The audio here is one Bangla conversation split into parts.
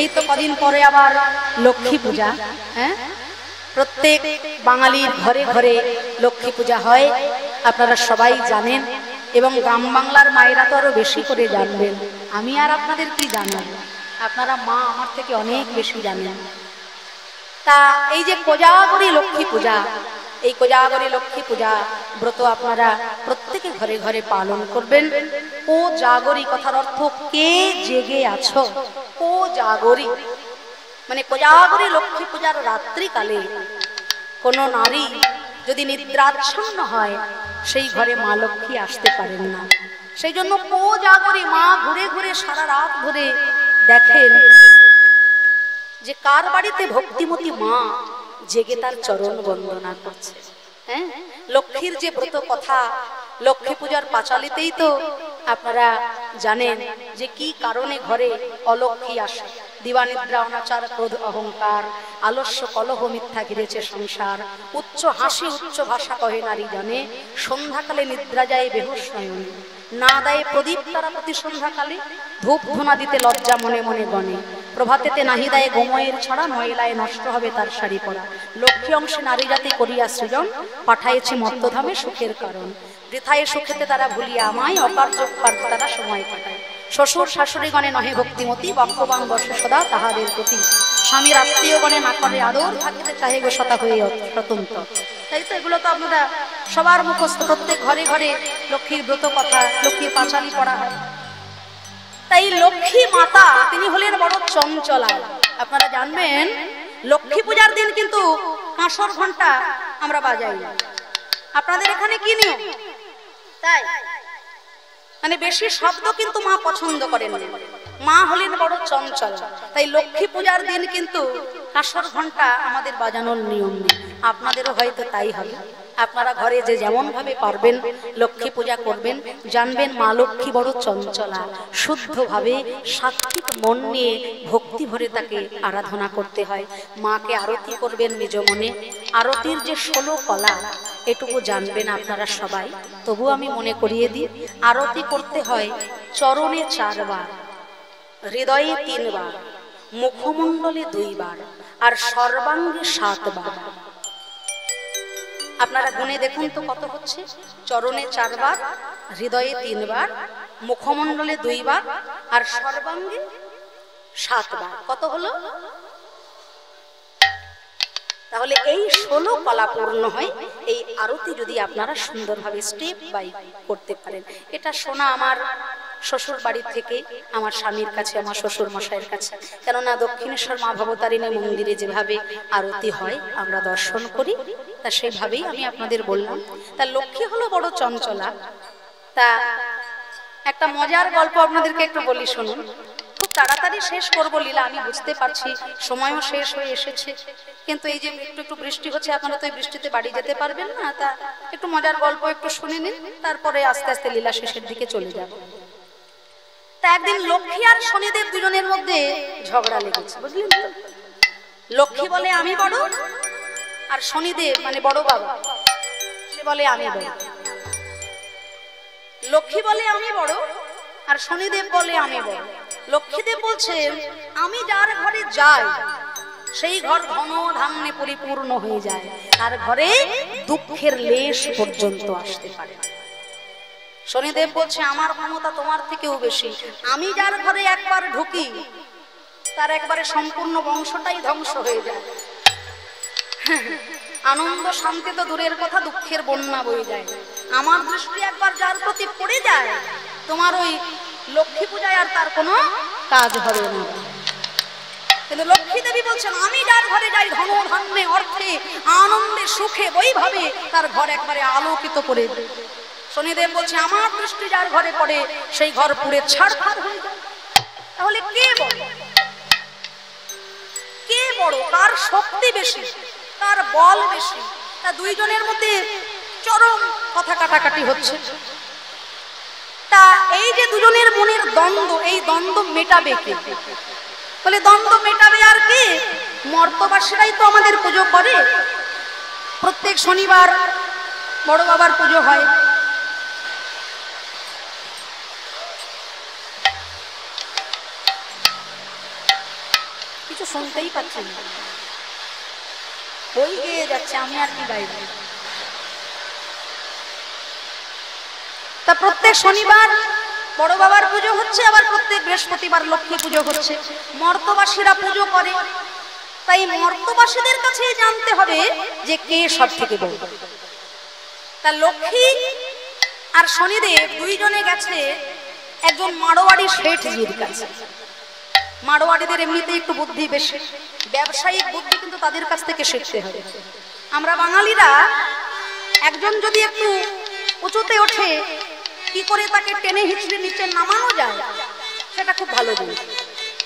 এই তো কদিন পরে আবার লক্ষ্মী পূজা। হ্যাঁ, প্রত্যেক বাঙালির ঘরে ঘরে লক্ষ্মী পূজা হয়, আপনারা সবাই জানেন। এবং গ্রাম বাংলার মায়েরা তো আরো বেশি করে জানবেন। আমি আর আপনাদের কি জানাবো, আপনারা মা আমার থেকে অনেক বেশি জানেন। তা এই যে কোজাগরী লক্ষ্মী পূজা, এই কোজাগরী লক্ষ্মী পূজা ব্রত আপনারা প্রত্যেকে ঘরে ঘরে পালন করবেন। ও জাগরী কথার অর্থ কে জেগে আছো, ও জাগরী মানে কোজাগরী লক্ষ্মী পূজার রাত্রিকালে কোনো নারী যদি নিদ্রাচ্ছন্ন হয়, সেই ঘরে মা লক্ষ্মী আসতে পারেন না। সেই জন্য কোজাগরী মা ঘুরে ঘুরে সারা রাত ধরে দেখেন যে কার বাড়িতে ভক্তিমতী মা জেগে তার চরণ বন্দনা করছে। হ্যাঁ, লক্ষ্মীর যে ব্রত কথা, লক্ষ্মী পূজার পাঁচালিতেই তো আপনারা জানেন যে কি কারণে ঘরে অলক্ষ্মী আসে। দিবানিদ্রা অনাচার ক্রোধ অহংকার, আলস্য কলহ মিথ্যা ঘিরেছে সংসার, উচ্চ হাসি উচ্চ ভাষা কহে নারী জানে, সন্ধ্যাকালে নিদ্রা যায় বেহুশ নয়নে, না দেয় প্রদীপ তারা প্রতি সন্ধ্যাকালে, ধূপ ধুনা দিতে লজ্জা মনে মনে গণে, প্রভাতেতে নাহি দেয় গোময়ের ছড়া, মহিলায় নষ্ট হবে তার শাড়ি পরা, লক্ষ্মী অংশে নারী জাতি করিয়া সৃজন, পাঠাইছে মর্তধামে সুখের কারণ, বৃথায় সুখেতে তারা ভুলিয়া আমায়, অকার্য কার্য তারা সময় কাটায়, শ্বশুর শাশুড়িগণে নহে ভক্তিমতী, বক্ষবান বর্ষে সদা তাহাদের প্রতি, স্বামীর আত্মীয়গণে না করে আদর, থাকিতে চাহে গো সতা হয়ে স্বতন্ত্র। তাই তো এগুলো তো আপনারা সবার মুখস্থ, প্রত্যেক ঘরে ঘরে লক্ষ্মীর ব্রত কথা, লক্ষ্মীর পাঁচালি পড়া হয়। তাই লক্ষ্মী মাতা তিনি হলেন বড় চঞ্চলা। আপনারা জানবেন লক্ষ্মী পূজার দিন কিন্তু কাঁসর ঘন্টা আমরা বাজাই না। আপনাদের এখানে কি নিয়ম? তাই মানে বেশি শব্দ কিন্তু মা পছন্দ করেন না, মা হলেন বড় চঞ্চল। তাই লক্ষ্মী পূজার দিন কিন্তু কাঁসর ঘন্টা আমাদের বাজানোর নিয়ম নেই। আপনাদেরও হয়তো তাই হবে। আপনারা ঘরে যে যেমন ভাবে পারবেন লক্ষ্মী পূজা করবেন। জানবেন মা লক্ষ্মী বড় চঞ্চলা, শুদ্ধভাবে সাত্বিক মন নিয়ে ভক্তি ভরে তাকে আরাধনা করতে হয়। মাকে আরতি করবেন নিজ মনে। আরতির যে 16 কলা এটুকু জানবেন আপনারা সবাই, তবু আমি মনে করিয়ে দিই। আরতি করতে হয় চরণে 4 বার, হৃদয়ে 3 বার, মুখমণ্ডলে 2 বার আর সর্বাঙ্গে 7 বার। আপনারা গুনে দেখুন তো কত হচ্ছে। চরণে 4 বার, হৃদয়ে 3 বার, মুখমণ্ডলে 2 বার আর সর্বাঙ্গে 7 বার। কত হলো? তাহলে এই 16 কলা পূর্ণ হয় এই আরতি যদি আপনারা সুন্দরভাবে স্টেপ বাই করতে পারেন। এটা শোনা আমার শ্বশুর বাড়ি থেকে, আমার স্বামীর কাছে, আমার শ্বশুর মশাইয়ের কাছে। কেননা দক্ষিণেশ্বর মা ভবতারিণী মন্দিরে যেভাবে আরতি হয় আমরা দর্শন করি, তা সেভাবেই আমি আপনাদের বললাম। তা লক্ষ্মী হলো বড় চঞ্চলা। তা একটা মজার গল্প আপনাদেরকে একটু বলি, শুনুন। খুব তাড়াতাড়ি শেষ করবো লীলা, আমি বুঝতে পারছি সময়ও শেষ হয়ে এসেছে। কিন্তু এই যে একটু একটু বৃষ্টি হচ্ছে, আপনারা তো এই বৃষ্টিতে বাড়ি যেতে পারবেন না। তা একটু মজার গল্প একটু শুনে নিন, তারপরে আস্তে আস্তে লীলা শেষের দিকে চলে যাব। তা একদিন লক্ষ্মী আর শনিদেব দুজনের মধ্যে ঝগড়া লেগেছে, বুঝলেন তো। লক্ষ্মী বলে আমি বড়, আর শনিদেব মানে বড় বাবা সে বলে আমি বড়। লক্ষ্মী বলে আমি বড় আর শনিদেব বলে আমি বড়। লক্ষ্মীদেব বলছে আমি যার ঘরে যাই সেই ঘর ধন ধান্যে পরিপূর্ণ হয়ে যায়, তার ঘরে দুঃখের লেশ পর্যন্ত আসতে পারে। শনিদেব বলছে আমার ক্ষমতা তোমার থেকেও বেশি, আমি যার ঘরে একবার ঢুকি তার একবারে সম্পূর্ণ বংশটাই ধ্বংস হয়ে যায়। আনন্দ শান্তি তো দূরের কথা, দুঃখের বন্যা বয়ে যায়। আমার দৃষ্টি একবার যার প্রতি পড়ে যায়, তোমার ওই লক্ষ্মী পূজায় আর তার কোনো কাজ হবে না। কিন্তু লক্ষ্মী দেবী বলছেন আমি যার ঘরে যাই ধন ধান্যে অর্থে আনন্দে সুখে বৈভাবে তার ঘর একবারে আলোকিত করে। শনিদেব বলছে আমার দৃষ্টি যার ঘরে পড়ে সেই ঘর পুড়ে ছাড়খাড় হয়ে যায়। তাহলে কে বড়? কে বড়? কার শক্তি বেশি, কার বল বেশি? তা দুইজনের মধ্যে চরম কথা কাটাকাটি হচ্ছে। তা এই যে দুজনের মনের দ্বন্দ্ব, এই দ্বন্দ্ব মেটাবে কে? বলে দ্বন্দ্ব মেটাবে আর কি? মর্তবাসীরাই তো আমাদের পুজো করে। প্রত্যেক শনিবার বড় বাবার পুজো হয়। কিছু শুনতেই পাচ্ছি না, ওই গিয়ে যাচ্ছে, আমি আর কি গাইব। তা প্রত্যেক শনিবার বড় বাবার পুজো হচ্ছে, আবার প্রত্যেক বৃহস্পতিবার লক্ষ্মী পুজো হচ্ছে। মর্তবাসীরা পুজো করে, তাই মর্তবাসীদের কাছে জানতে হবে যে কে সব থেকে বড়। তা লক্ষ্মী আর শনিদেব দুইজনে গেছে একজন মারোয়াড়ি শেঠজির কাছে। মারোয়াড়িদের এমনিতে একটু বুদ্ধি বেশি, ব্যবসায়িক বুদ্ধি কিন্তু তাদের কাছ থেকে শিখতে হবে। আমরা বাঙালিরা একজন যদি একটু উঁচুতে ওঠে, কি করে তাকে টেনে হিচড়ে নিচে নামানো যায় সেটা খুব ভালো জিনিস,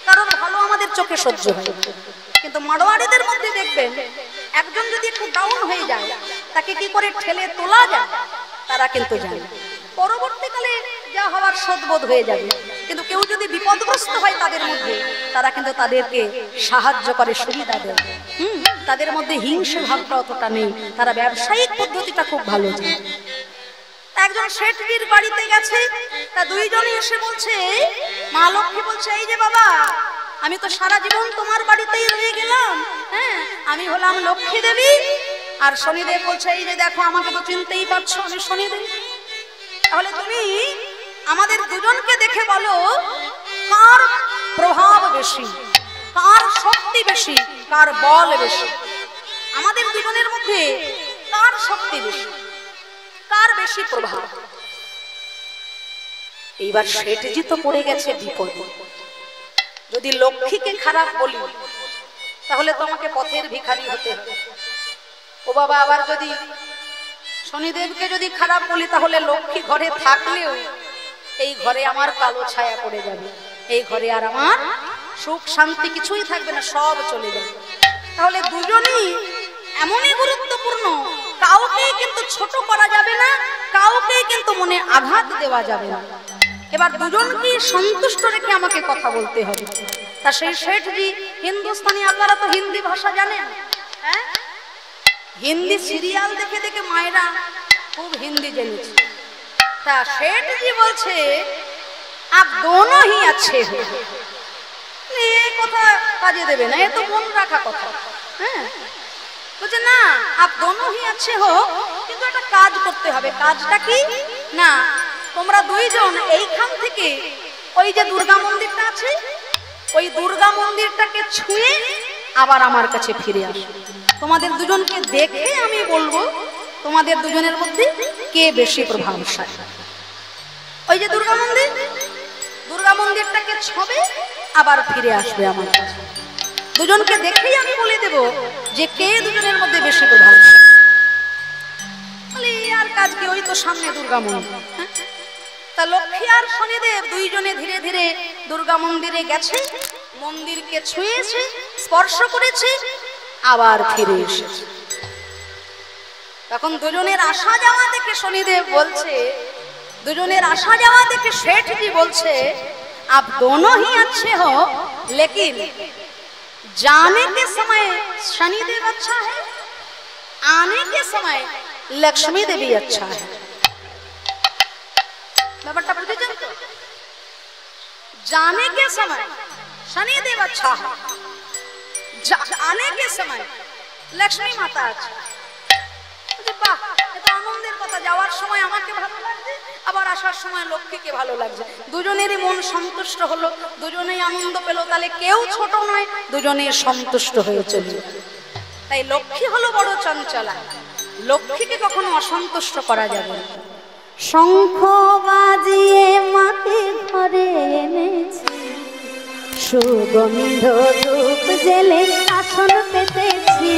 কারণ ভালো আমাদের চোখে সহ্য হয়। কিন্তু মারোয়াড়িদের মধ্যে দেখবেন একজন যদি একটু ডাউন হয়ে যায়, তাকে কি করে ঠেলে তোলা যায় তারা কিন্তু জানে। পরবর্তীকালে যা হওয়ার সদবোধ হয়ে যাবে, কিন্তু কেউ যদি বিপদগ্রস্ত হয় তাদের মধ্যে, তারা কিন্তু তাদেরকে সাহায্য করে, সুবিধা দেয়। তাদের মধ্যে হিংসা ভাবটা অতটা নেই, তারা ব্যবসায়িক পদ্ধতিটা খুব ভালো জানে। একজন শেঠজির বাড়িতে গেছে, তা দুইজনই এসে বলছে, মা লক্ষ্মী বলছে, এই যে বাবা, আমি তো সারা জীবন তোমার বাড়িতেই রয়ে গেলাম, হ্যাঁ, আমি হলাম লক্ষ্মী দেবী। আর শনিদেব বলছে, এই যে দেখো, আমাকে তো চিনতেই পারছো, আমি শনিদেব। তাহলে তুমি আমাদের দুজনকে দেখে বলো, কার প্রভাব বেশি, কার শক্তি বেশি, কার বল বেশি? আমাদের দুজনের মধ্যে কার শক্তি বেশি, কার বেশি প্রভাব? এইবার শেঠজি তো পড়ে গেছে বিপদে। যদি লক্ষ্মীকে খারাপ বলি তাহলে তোমাকে পথের ভিখারি হতে হবে। ও বাবা, আবার যদি শনিদেবকে যদি খারাপ বলি তাহলে লক্ষ্মী ঘরে থাকলেও এই ঘরে আমার কালো ছায়া পড়ে যাবে, এই ঘরে আর আমার সুখ শান্তি কিছুই থাকবে না, সব চলে যাবে। তাহলে দুজনই এমনই গুরুত্বপূর্ণ, কাউকে কিন্তু ছোট করা যাবে না, কাউকে কিন্তু মনে আঘাত দেওয়া যাবে না। এবার দুজনকে সন্তুষ্ট রেখে আমাকে কথা বলতে হবে। তা সেই শেঠজি হিন্দুস্তানি, আপনারা তো হিন্দি ভাষা জানেন, হ্যাঁ, হিন্দি সিরিয়াল দেখে দেখে মায়েরা খুব হিন্দি জেনেছে। তা শেঠজি বলছে, আপ দোনো হি আচ্ছে হো। এই কথা কাজে দেবে না, এ তো মন রাখা কথা। হ্যাঁ, বলছে না, আপ দোনো হি আচ্ছে হো, কিন্তু একটা কাজ করতে হবে। কাজটা কি? না, তোমরা দুইজন এইখান থেকে ওই যে দুর্গা মন্দিরটা আছে, ওই দুর্গা মন্দিরটাকে ছুঁয়ে আবার আমার কাছে ফিরে আসো। তোমাদের দুজনকে দেখে আমি বলবো তোমাদের দুজনের মধ্যে কে বেশি প্রভাবশালী। ওই যে দুর্গা মন্দির, দুর্গা মন্দিরটাকে ছবে আবার ফিরে আসবে আমার কাছে। দুজনকে দেখেই আমি বলে দেব যে কে দুজনের মধ্যে বেশি প্রভাবশালী। বলে আর কাজ কি, ওই তো সামনে দুর্গা মন্দির। তা লক্ষ্মী আর শনিদেব দুইজনে ধীরে ধীরে দুর্গা মন্দিরে গেছে, মন্দিরকে ছুঁয়েছে, স্পর্শ করেছে, আবার ফিরে এসেছে। তখন দুজনের আসা যাওয়া দেখে শনিদেব বলছে, দুজনের আসা যাওয়া দেখে শেঠজি বলছে, आप दोनों ही अच्छे हो, लेकिन जाने के समय शनिदेव अच्छा है, आने के समय लक्ष्मी देवी अच्छा है। ব্যাপারটা বুঝেছেন তো? जाने के समय शनिदेव अच्छा है, आने के समय लक्ष्मी माता अच्छा। বাহ, এটা আনন্দের কথা। যাওয়ার সময় আমাকে ভালো লাগছে, আবার আসার সময় লক্ষ্মীকে ভালো লাগছে। দুজনেরই মন সন্তুষ্ট হলো, দুজনেই আনন্দ পেল। তাহলে কেউ ছোট নয়, দুজনেই সন্তুষ্ট হয়ে চলল। তাই লক্ষ্মী হলো বড় চঞ্চলা, লক্ষ্মীকে কখনো অসন্তুষ্ট করা যাবে না। শঙ্খ বাজিয়ে মাকে ঘরে এনেছি, সুগন্ধ ধূপ জেলে আসন পেতেছি,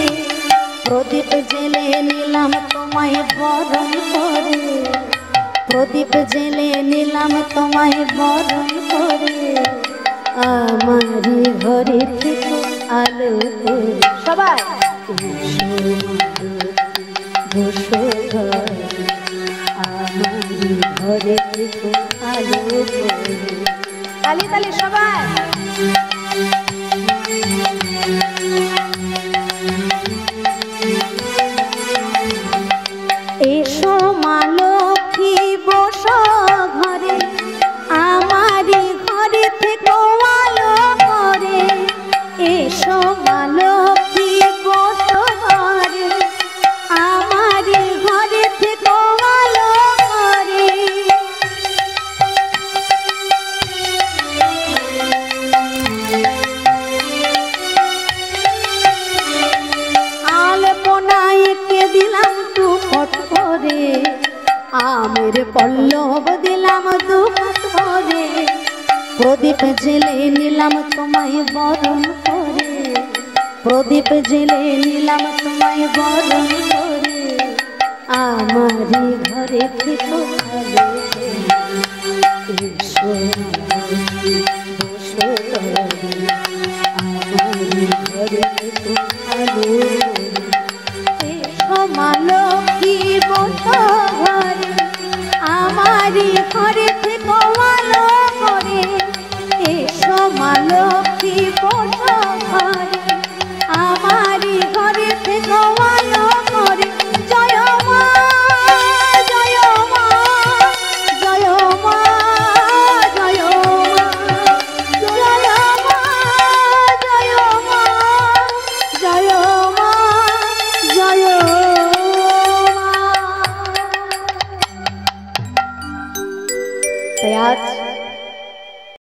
প্রদীপ জেলে নিলাম তোমায় বরণ করে, প্রদীপ জেলে নিলাম তোমায় বরণ করে, আমারই ঘরে থেকে আলো করে। সবাই বসো ঘরে, আমারই ঘরে থেকে আলো করে। তালি তালি সবাই। এসো মা লক্ষ্মী বসো ঘরে, আমারই ঘরে থেকে আলো করে, এসো প্রাণের পল্লব দিলাম দুহাত ভরে, প্রদীপ জেলে নিলাম তোমায় বরণ করে, প্রদীপ জেলে নিলাম তোমায় বরণ করে। আমারই ঘরে থেকো ভালো, এসো বসো তবে আমারই ঘরে থেকো।